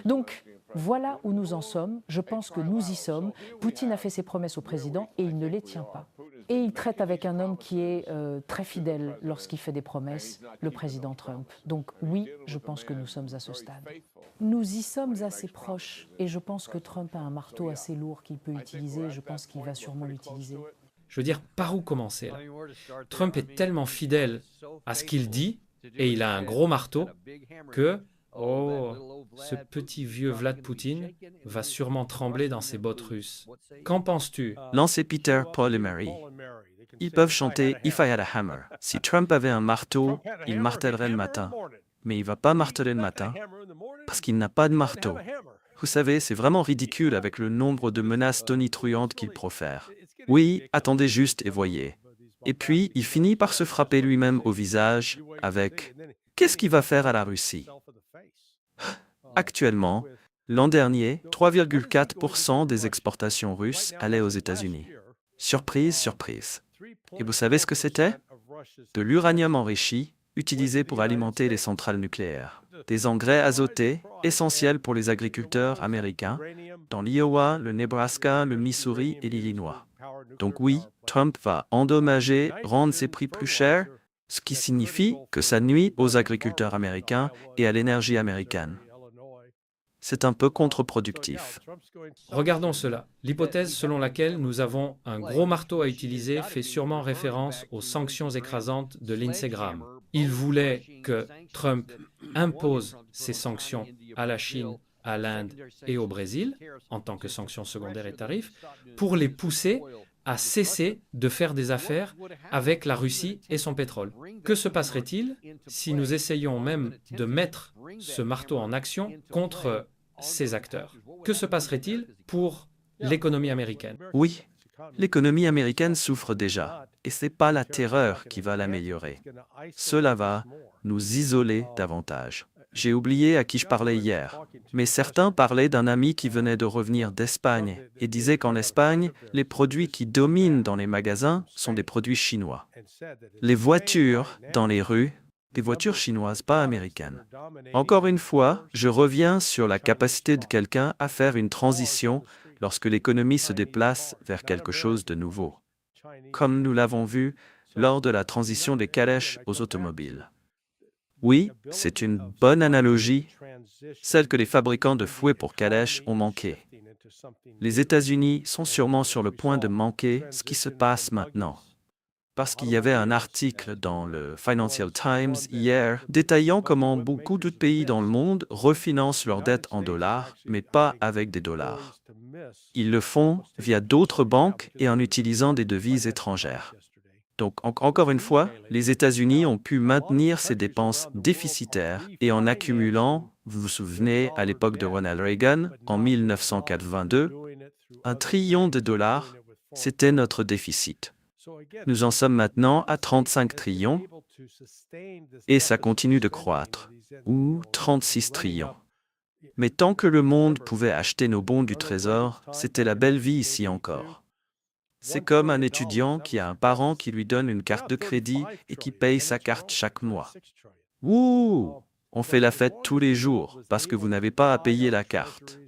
Donc, voilà où nous en sommes. Je pense que nous y sommes. Poutine a fait ses promesses au président et il ne les tient pas. Et il traite avec un homme qui est très fidèle lorsqu'il fait des promesses, le président Trump. Donc oui, je pense que nous sommes à ce stade. Nous y sommes assez proches et je pense que Trump a un marteau assez lourd qu'il peut utiliser. Je pense qu'il va sûrement l'utiliser. Je veux dire, par où commencer là? Trump est tellement fidèle à ce qu'il dit, et il a un gros marteau, que, oh, ce petit vieux Vlad Poutine va sûrement trembler dans ses bottes russes. Qu'en penses-tu? Lancez Peter, Paul et Mary. Ils peuvent chanter « If I had a hammer ». Si Trump avait un marteau, il martellerait le matin. Mais il ne va pas marteler le matin, parce qu'il n'a pas de marteau. Vous savez, c'est vraiment ridicule avec le nombre de menaces tonitruantes qu'il profère. Oui, attendez juste et voyez. Et puis, il finit par se frapper lui-même au visage avec « Qu'est-ce qu'il va faire à la Russie ?» Actuellement, l'an dernier, 3,4% des exportations russes allaient aux États-Unis. Surprise, surprise. Et vous savez ce que c'était? De l'uranium enrichi, utilisé pour alimenter les centrales nucléaires. Des engrais azotés, essentiels pour les agriculteurs américains, dans l'Iowa, le Nebraska, le Missouri et l'Illinois. Donc oui, Trump va endommager, rendre ses prix plus chers, ce qui signifie que ça nuit aux agriculteurs américains et à l'énergie américaine. C'est un peu contre-productif. Regardons cela. L'hypothèse selon laquelle nous avons un gros marteau à utiliser fait sûrement référence aux sanctions écrasantes de Lindsey Graham. Il voulait que Trump impose ces sanctions à la Chine, à l'Inde et au Brésil, en tant que sanctions secondaires et tarifs, pour les pousser à cesser de faire des affaires avec la Russie et son pétrole. Que se passerait-il si nous essayions même de mettre ce marteau en action contre ces acteurs? Que se passerait-il pour l'économie américaine? Oui, l'économie américaine souffre déjà, et ce n'est pas la terreur qui va l'améliorer. Cela va nous isoler davantage. J'ai oublié à qui je parlais hier, mais certains parlaient d'un ami qui venait de revenir d'Espagne et disait qu'en Espagne, les produits qui dominent dans les magasins sont des produits chinois. Les voitures dans les rues, des voitures chinoises, pas américaines. Encore une fois, je reviens sur la capacité de quelqu'un à faire une transition lorsque l'économie se déplace vers quelque chose de nouveau, comme nous l'avons vu lors de la transition des calèches aux automobiles. Oui, c'est une bonne analogie, celle que les fabricants de fouets pour calèches ont manqué. Les États-Unis sont sûrement sur le point de manquer ce qui se passe maintenant. Parce qu'il y avait un article dans le Financial Times hier détaillant comment beaucoup d'autres pays dans le monde refinancent leurs dettes en dollars, mais pas avec des dollars. Ils le font via d'autres banques et en utilisant des devises étrangères. Donc, encore une fois, les États-Unis ont pu maintenir ces dépenses déficitaires et en accumulant, vous vous souvenez, à l'époque de Ronald Reagan, en 1982, $1 trillion, c'était notre déficit. Nous en sommes maintenant à 35 trillions et ça continue de croître, ou 36 trillions. Mais tant que le monde pouvait acheter nos bons du Trésor, c'était la belle vie ici encore. C'est comme un étudiant qui a un parent qui lui donne une carte de crédit et qui paye sa carte chaque mois. Ouh! On fait la fête tous les jours parce que vous n'avez pas à payer la carte.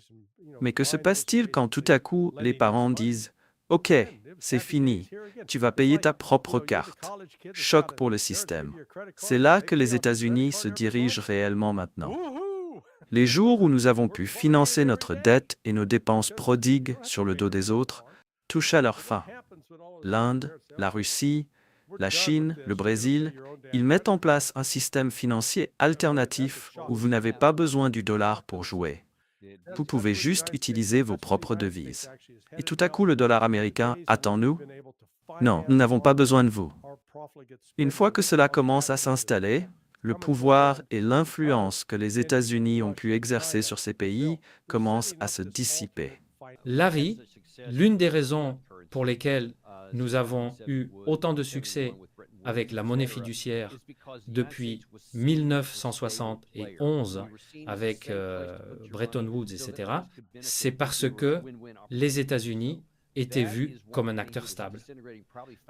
Mais que se passe-t-il quand tout à coup les parents disent « Ok, c'est fini, tu vas payer ta propre carte ». Choc pour le système. C'est là que les États-Unis se dirigent réellement maintenant. Les jours où nous avons pu financer notre dette et nos dépenses prodigues sur le dos des autres touchent à leur fin. L'Inde, la Russie, la Chine, le Brésil, ils mettent en place un système financier alternatif où vous n'avez pas besoin du dollar pour jouer. Vous pouvez juste utiliser vos propres devises. Et tout à coup, le dollar américain attend-nous? Non, nous n'avons pas besoin de vous. Une fois que cela commence à s'installer, le pouvoir et l'influence que les États-Unis ont pu exercer sur ces pays commencent à se dissiper. L'une des raisons pour lesquelles nous avons eu autant de succès avec la monnaie fiduciaire depuis 1971 avec Bretton Woods, etc., c'est parce que les États-Unis étaient vus comme un acteur stable.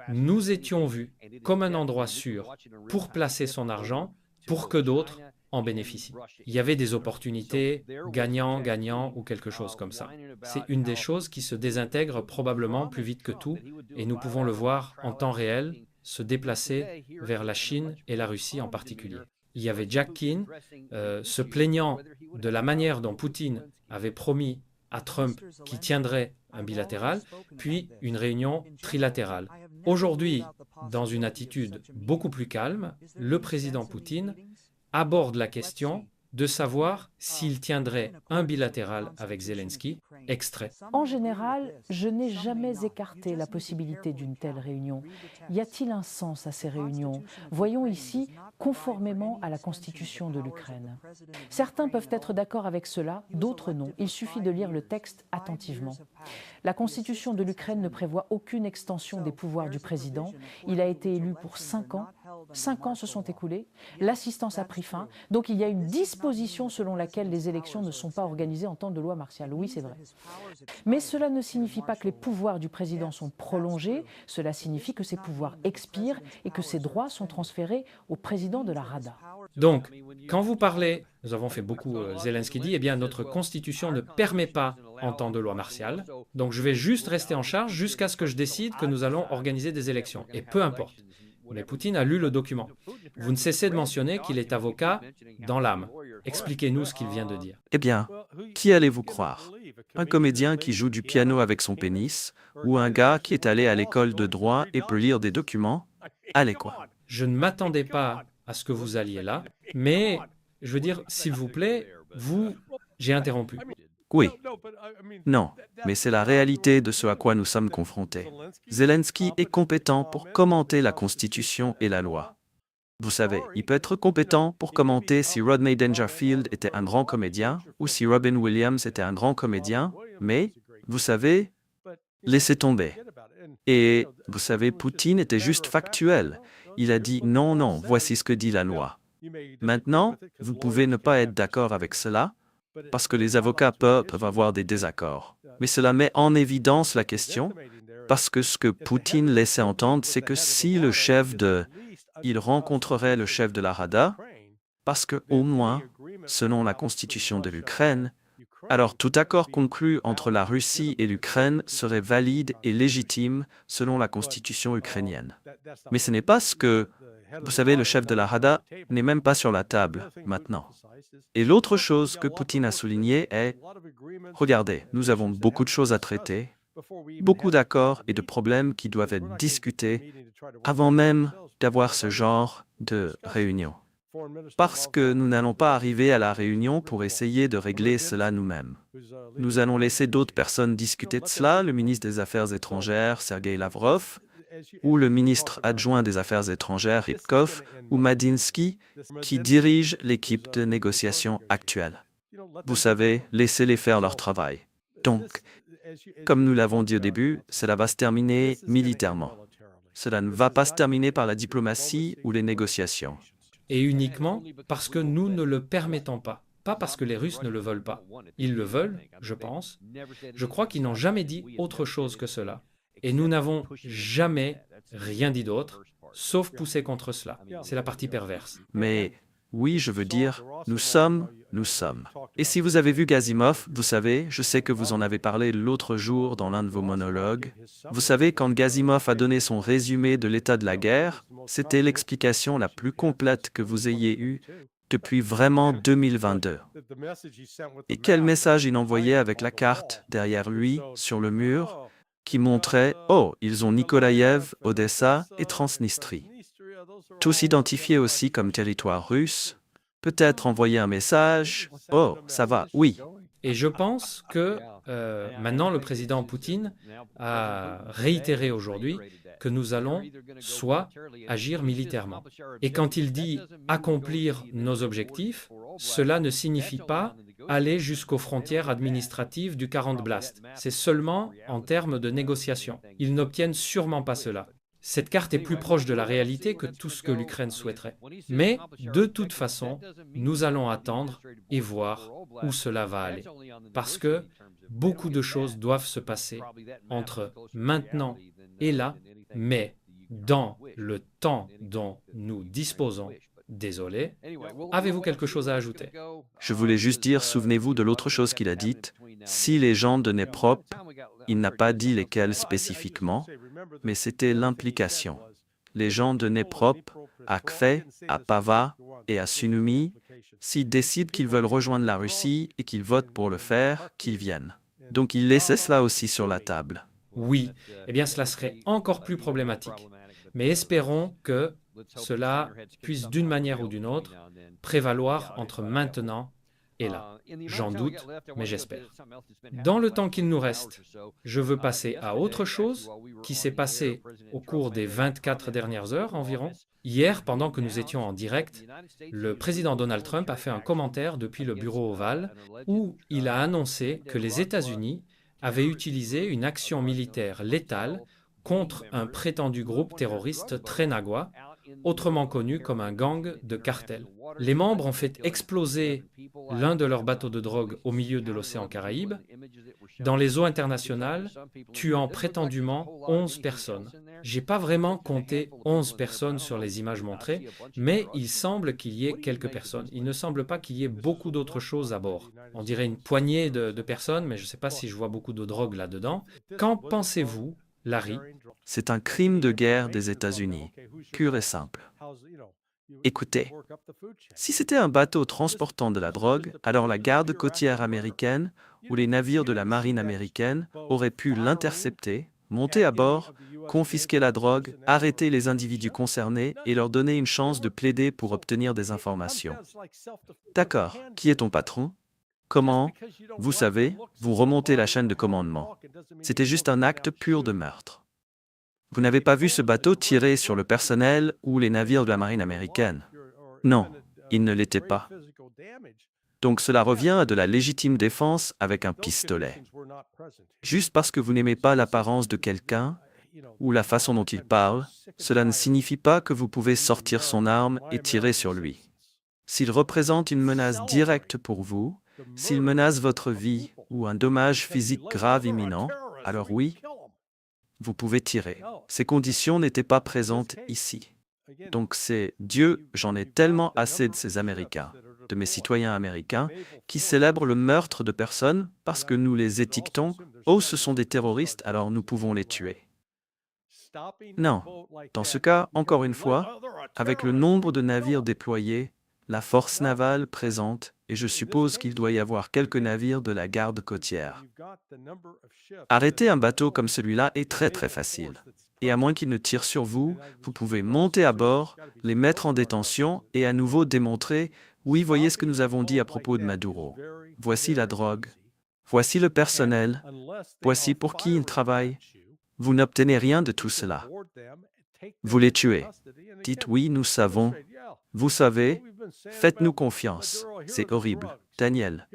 Nous étions vus comme un endroit sûr pour placer son argent pour que d'autres en bénéficient. Il y avait des opportunités gagnant-gagnant ou quelque chose comme ça. C'est une des choses qui se désintègre probablement plus vite que tout et nous pouvons le voir en temps réel se déplacer vers la Chine et la Russie en particulier. Il y avait Jack Keane se plaignant de la manière dont Poutine avait promis à Trump qu'il tiendrait un bilatéral, puis une réunion trilatérale. Aujourd'hui, dans une attitude beaucoup plus calme, le président Poutine aborde la question de savoir s'il tiendrait un bilatéral avec Zelensky, extrait. En général, je n'ai jamais écarté la possibilité d'une telle réunion. Y a-t-il un sens à ces réunions? Voyons ici, conformément à la constitution de l'Ukraine. Certains peuvent être d'accord avec cela, d'autres non. Il suffit de lire le texte attentivement. La constitution de l'Ukraine ne prévoit aucune extension des pouvoirs du président. Il a été élu pour 5 ans. 5 ans se sont écoulés. L'assistance a pris fin. Donc il y a une disposition selon laquelle les élections ne sont pas organisées en temps de loi martiale. Oui, c'est vrai. Mais cela ne signifie pas que les pouvoirs du président sont prolongés. Cela signifie que ses pouvoirs expirent et que ses droits sont transférés au président de la Rada. Donc, quand vous parlez, nous avons fait beaucoup, Zelensky dit, eh bien notre constitution ne permet pas en temps de loi martiale, donc je vais juste rester en charge jusqu'à ce que je décide que nous allons organiser des élections, et peu importe. Mais Poutine a lu le document. Vous ne cessez de mentionner qu'il est avocat dans l'âme. Expliquez-nous ce qu'il vient de dire. Eh bien, qui allez-vous croire? Un comédien qui joue du piano avec son pénis, ou un gars qui est allé à l'école de droit et peut lire des documents? Allez quoi? Je ne m'attendais pas à ce que vous alliez là, mais je veux dire, s'il vous plaît, j'ai interrompu. Oui. Non, mais c'est la réalité de ce à quoi nous sommes confrontés. Zelensky est compétent pour commenter la Constitution et la loi. Vous savez, il peut être compétent pour commenter si Rodney Dangerfield était un grand comédien ou si Robin Williams était un grand comédien, mais, vous savez, laissez tomber. Et, vous savez, Poutine était juste factuel. Il a dit « non, non, voici ce que dit la loi ». Maintenant, vous pouvez ne pas être d'accord avec cela, parce que les avocats peuvent avoir des désaccords. Mais cela met en évidence la question, parce que ce que Poutine laissait entendre, c'est que si le chef il rencontrerait le chef de la Rada, parce que, au moins, selon la constitution de l'Ukraine, alors tout accord conclu entre la Russie et l'Ukraine serait valide et légitime selon la constitution ukrainienne. Mais ce n'est pas ce que, vous savez, le chef de la Rada n'est même pas sur la table maintenant. Et l'autre chose que Poutine a souligné est, regardez, nous avons beaucoup de choses à traiter, beaucoup d'accords et de problèmes qui doivent être discutés avant même d'avoir ce genre de réunion. Parce que nous n'allons pas arriver à la réunion pour essayer de régler cela nous-mêmes. Nous allons laisser d'autres personnes discuter de cela, le ministre des Affaires étrangères, Sergei Lavrov, ou le ministre adjoint des Affaires étrangères, Ryabkov, ou Madinsky, qui dirige l'équipe de négociation actuelle. Vous savez, laissez-les faire leur travail. Donc, comme nous l'avons dit au début, cela va se terminer militairement. Cela ne va pas se terminer par la diplomatie ou les négociations. Et uniquement parce que nous ne le permettons pas. Pas parce que les Russes ne le veulent pas. Ils le veulent, je pense. Je crois qu'ils n'ont jamais dit autre chose que cela. Et nous n'avons jamais rien dit d'autre, sauf pousser contre cela. C'est la partie perverse. Mais oui, je veux dire, nous sommes. Et si vous avez vu Gazimov, vous savez, je sais que vous en avez parlé l'autre jour dans l'un de vos monologues. Vous savez, quand Gazimov a donné son résumé de l'état de la guerre, c'était l'explication la plus complète que vous ayez eue depuis vraiment 2022. Et quel message il envoyait avec la carte derrière lui, sur le mur, qui montrait « Oh, ils ont Nikolaïev, Odessa et Transnistrie. » Tous identifiés aussi comme territoire russe, peut-être envoyer un message « Oh, ça va, oui. » Et je pense que maintenant le président Poutine a réitéré aujourd'hui que nous allons soit agir militairement. Et quand il dit accomplir nos objectifs, cela ne signifie pas aller jusqu'aux frontières administratives du 40 Blast. C'est seulement en termes de négociation. Ils n'obtiennent sûrement pas cela. Cette carte est plus proche de la réalité que tout ce que l'Ukraine souhaiterait. Mais, de toute façon, nous allons attendre et voir où cela va aller. Parce que beaucoup de choses doivent se passer entre maintenant et là, mais dans le temps dont nous disposons. Désolé. Avez-vous quelque chose à ajouter? Je voulais juste dire, souvenez-vous de l'autre chose qu'il a dite. Si les gens de Néprop, il n'a pas dit lesquels spécifiquement, mais c'était l'implication. Les gens de Néprop, à Kfé, à Pava et à Sunumi, s'ils décident qu'ils veulent rejoindre la Russie et qu'ils votent pour le faire, qu'ils viennent. Donc il laissait cela aussi sur la table. Oui, eh bien cela serait encore plus problématique. Mais espérons que cela puisse d'une manière ou d'une autre prévaloir entre maintenant et là. J'en doute, mais j'espère. Dans le temps qu'il nous reste, je veux passer à autre chose qui s'est passé au cours des 24 dernières heures environ. Hier, pendant que nous étions en direct, le président Donald Trump a fait un commentaire depuis le bureau ovale où il a annoncé que les États-Unis avaient utilisé une action militaire létale contre un prétendu groupe terroriste Trénagua, autrement connu comme un gang de cartel. Les membres ont fait exploser l'un de leurs bateaux de drogue au milieu de l'océan Caraïbe, dans les eaux internationales, tuant prétendument 11 personnes. J'ai pas vraiment compté 11 personnes sur les images montrées, mais il semble qu'il y ait quelques personnes. Il ne semble pas qu'il y ait beaucoup d'autres choses à bord. On dirait une poignée de personnes, mais je ne sais pas si je vois beaucoup de drogue là-dedans. Qu'en pensez-vous, Larry? C'est un crime de guerre des États-Unis, pur et simple. Écoutez, si c'était un bateau transportant de la drogue, alors la garde côtière américaine ou les navires de la marine américaine auraient pu l'intercepter, monter à bord, confisquer la drogue, arrêter les individus concernés et leur donner une chance de plaider pour obtenir des informations. D'accord, qui est ton patron? Comment? Vous savez, vous remontez la chaîne de commandement. C'était juste un acte pur de meurtre. Vous n'avez pas vu ce bateau tirer sur le personnel ou les navires de la marine américaine? Non, il ne l'était pas. Donc cela revient à de la légitime défense avec un pistolet. Juste parce que vous n'aimez pas l'apparence de quelqu'un ou la façon dont il parle, cela ne signifie pas que vous pouvez sortir son arme et tirer sur lui. S'il représente une menace directe pour vous, s'il menace votre vie ou un dommage physique grave imminent, alors oui, vous pouvez tirer. Ces conditions n'étaient pas présentes ici. Donc c'est Dieu, j'en ai tellement assez de ces Américains, de mes citoyens américains, qui célèbrent le meurtre de personnes parce que nous les étiquetons, oh ce sont des terroristes, alors nous pouvons les tuer. Non, dans ce cas, encore une fois, avec le nombre de navires déployés, la force navale présente, et je suppose qu'il doit y avoir quelques navires de la garde côtière. Arrêter un bateau comme celui-là est très très facile. Et à moins qu'il ne tire sur vous, vous pouvez monter à bord, les mettre en détention et à nouveau démontrer « Oui, voyez ce que nous avons dit à propos de Maduro. Voici la drogue. Voici le personnel. Voici pour qui il travaille. » Vous n'obtenez rien de tout cela. Vous les tuez. Dites « Oui, nous savons. Vous savez, faites-nous confiance. C'est horrible. » Daniel.